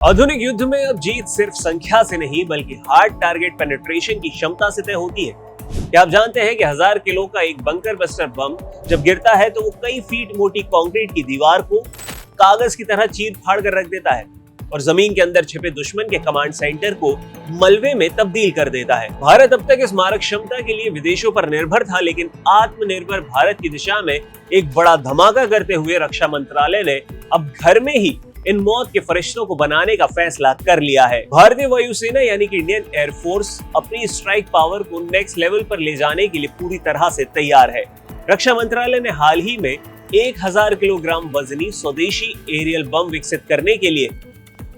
आधुनिक युद्ध में अब जीत सिर्फ संख्या से नहीं बल्कि हार्ड टारगेट पेनिट्रेशन की क्षमता से तय होती है। क्या आप जानते हैं कि 1000 किलो का एक बंकर बस्टर बम जब गिरता है तो वो कई फीट मोटी कंक्रीट की दीवार को कागज की तरह चीर फाड़ कर रख देता है और जमीन के अंदर छिपे दुश्मन के कमांड सेंटर को मलबे में तब्दील कर देता है। भारत अब तक इस मारक क्षमता के लिए विदेशों पर निर्भर था, लेकिन आत्मनिर्भर भारत की दिशा में एक बड़ा धमाका करते हुए रक्षा मंत्रालय ने अब घर में ही इन मौत के फरिश्तों को बनाने का फैसला कर लिया है। भारतीय वायुसेना यानी कि इंडियन एयरफोर्स अपनी स्ट्राइक पावर को नेक्स्ट लेवल पर ले जाने के लिए पूरी तरह से तैयार है। रक्षा मंत्रालय ने हाल ही में 1000 किलोग्राम वजनी स्वदेशी एरियल बम विकसित करने के लिए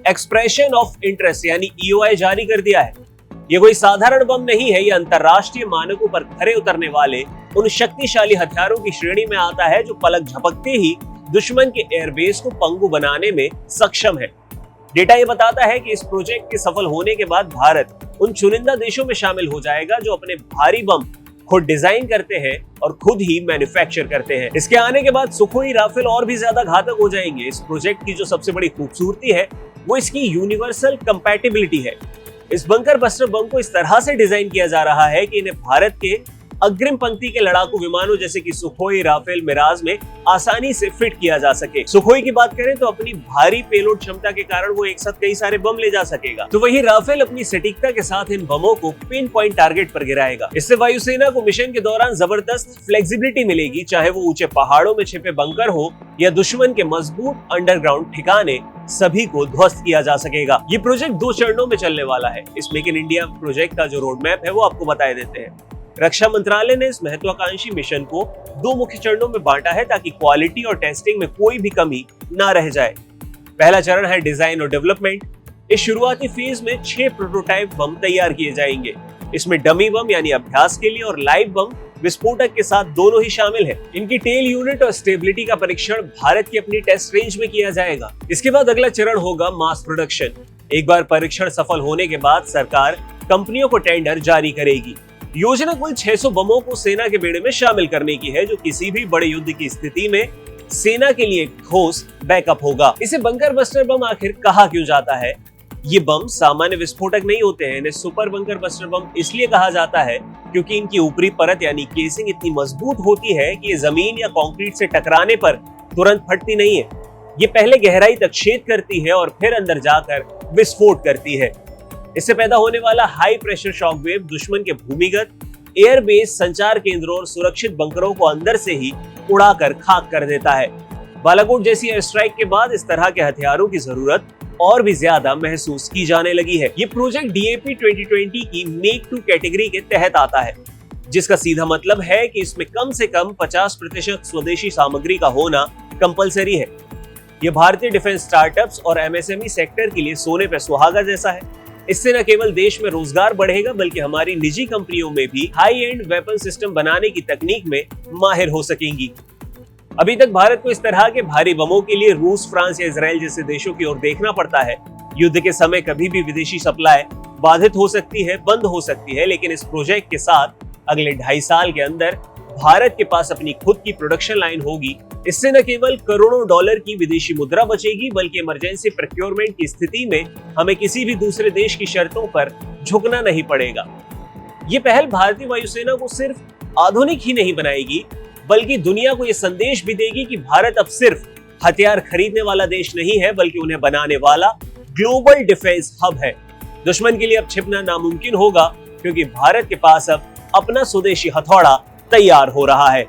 एक्सप्रेशन ऑफ इंटरेस्ट यानी EOI जारी कर दिया है। ये कोई साधारण बम नहीं है, ये अंतरराष्ट्रीय मानकों पर खरे उतरने वाले उन शक्तिशाली हथियारों की श्रेणी में आता है जो पलक झपकते ही दुश्मन के एयरबेस को पंगु बनाने में सक्षम है। डेटा ये बताता है कि इस प्रोजेक्ट के सफल होने के बाद भारत उन चुनिंदा देशों में शामिल हो जाएगा जो अपने भारी बम खुद डिजाइन करते हैं और खुद ही मैन्युफैक्चर करते हैं। इसके आने के बाद सुखोई राफेल और भी ज्यादा घातक हो जाएंगे। इस प्रोजेक्ट की जो सबसे बड़ी खूबसूरती है वो इसकी यूनिवर्सल कंपैटिबिलिटी है। इस बंकर बस्टर बम को इस तरह से डिजाइन किया जा रहा है कि इन्हें भारत के अग्रिम पंक्ति के लड़ाकू विमानों जैसे कि सुखोई, राफेल, मिराज में आसानी से फिट किया जा सके। सुखोई की बात करें तो अपनी भारी पेलोड क्षमता के कारण वो एक साथ कई सारे बम ले जा सकेगा, तो वही राफेल अपनी सटीकता के साथ इन बमों को पिन पॉइंट टारगेट पर गिराएगा। इससे वायुसेना को मिशन के दौरान जबरदस्त फ्लेक्सिबिलिटी मिलेगी, चाहे वो ऊंचे पहाड़ों में छिपे बंकर हो या दुश्मन के मजबूत अंडरग्राउंड ठिकाने, सभी को ध्वस्त किया जा सकेगा। ये प्रोजेक्ट 2 चरणों में चलने वाला है। इस मेक इन इंडिया प्रोजेक्ट का जो रोड मैप है वो आपको बताए देते हैं। रक्षा मंत्रालय ने इस महत्वाकांक्षी मिशन को 2 मुख्य चरणों में बांटा है ताकि क्वालिटी और टेस्टिंग में कोई भी कमी ना रह जाए। पहला चरण है डिजाइन और डेवलपमेंट। इस शुरुआती फेज में 6 प्रोटोटाइप बम तैयार किए जाएंगे। इसमें डमी बम यानी अभ्यास के लिए और लाइव बम विस्फोटक के साथ दोनों ही शामिल है। इनकी टेल यूनिट और स्टेबिलिटी का परीक्षण भारत की अपनी टेस्ट रेंज में किया जाएगा। इसके बाद अगला चरण होगा मास प्रोडक्शन। एक बार परीक्षण सफल होने के बाद सरकार कंपनियों को टेंडर जारी करेगी। योजना कुल 600 बमों को सेना के बेड़े में शामिल करने की है, जो किसी भी बड़े युद्ध की स्थिति में सेना के लिए ठोस बैकअप होगा। इसे बंकर बस्टर बम आखिर कहा क्यों जाता है? ये बम सामान्य विस्फोटक नहीं होते हैं। इन्हें सुपर बंकर बस्टर बम इसलिए कहा जाता है क्योंकि इनकी ऊपरी परत यानी केसिंग इतनी मजबूत होती है कि ये जमीन या कंक्रीट से टकराने पर तुरंत फटती नहीं है। ये पहले गहराई तक छेद करती है और फिर अंदर जाकर विस्फोट करती है। इससे पैदा होने वाला हाई प्रेशर शॉक वेव दुश्मन के भूमिगत, एयरबेस, संचार केंद्रों और सुरक्षित बंकरों को अंदर से ही उड़ाकर खाक कर देता है। बालाकोट जैसी एयर स्ट्राइक के बाद इस तरह के हथियारों की जरूरत और भी ज्यादा महसूस की जाने लगी है। ये प्रोजेक्ट DAP 2020 की मेक टू कैटेगरी के तहत आता है, जिसका सीधा मतलब है कि इसमें कम से कम 50% स्वदेशी सामग्री का होना कंपलसरी है। ये भारतीय डिफेंस स्टार्टअप्स और MSME सेक्टर के लिए सोने पे सुहागा जैसा है। इससे न केवल देश में रोजगार बढ़ेगा बल्कि हमारी निजी कंपनियों में भी हाई एंड वेपन सिस्टम बनाने की तकनीक में माहिर हो सकेंगी। अभी तक भारत को इस तरह के भारी बमों के लिए रूस, फ्रांस या इजराइल जैसे देशों की ओर देखना पड़ता है। युद्ध के समय कभी भी विदेशी सप्लाई बाधित हो सकती है, बंद हो सकती है, लेकिन इस प्रोजेक्ट के साथ अगले 2.5 साल के अंदर भारत के पास अपनी खुद की प्रोडक्शन लाइन होगी। इससे न केवल करोड़ों डॉलर की विदेशी मुद्रा बचेगी बल्कि इमरजेंसी प्रोक्योरमेंट की स्थिति में हमें किसी भी दूसरे देश की शर्तों पर झुकना नहीं पड़ेगा। ये पहल भारतीय वायुसेना को सिर्फ आधुनिक ही नहीं बनाएगी बल्कि दुनिया को यह संदेश भी देगी कि भारत अब सिर्फ हथियार खरीदने वाला देश नहीं है बल्कि उन्हें बनाने वाला ग्लोबल डिफेंस हब है। दुश्मन के लिए अब छिपना नामुमकिन होगा क्योंकि भारत के पास अब अपना स्वदेशी हथौड़ा तैयार हो रहा है।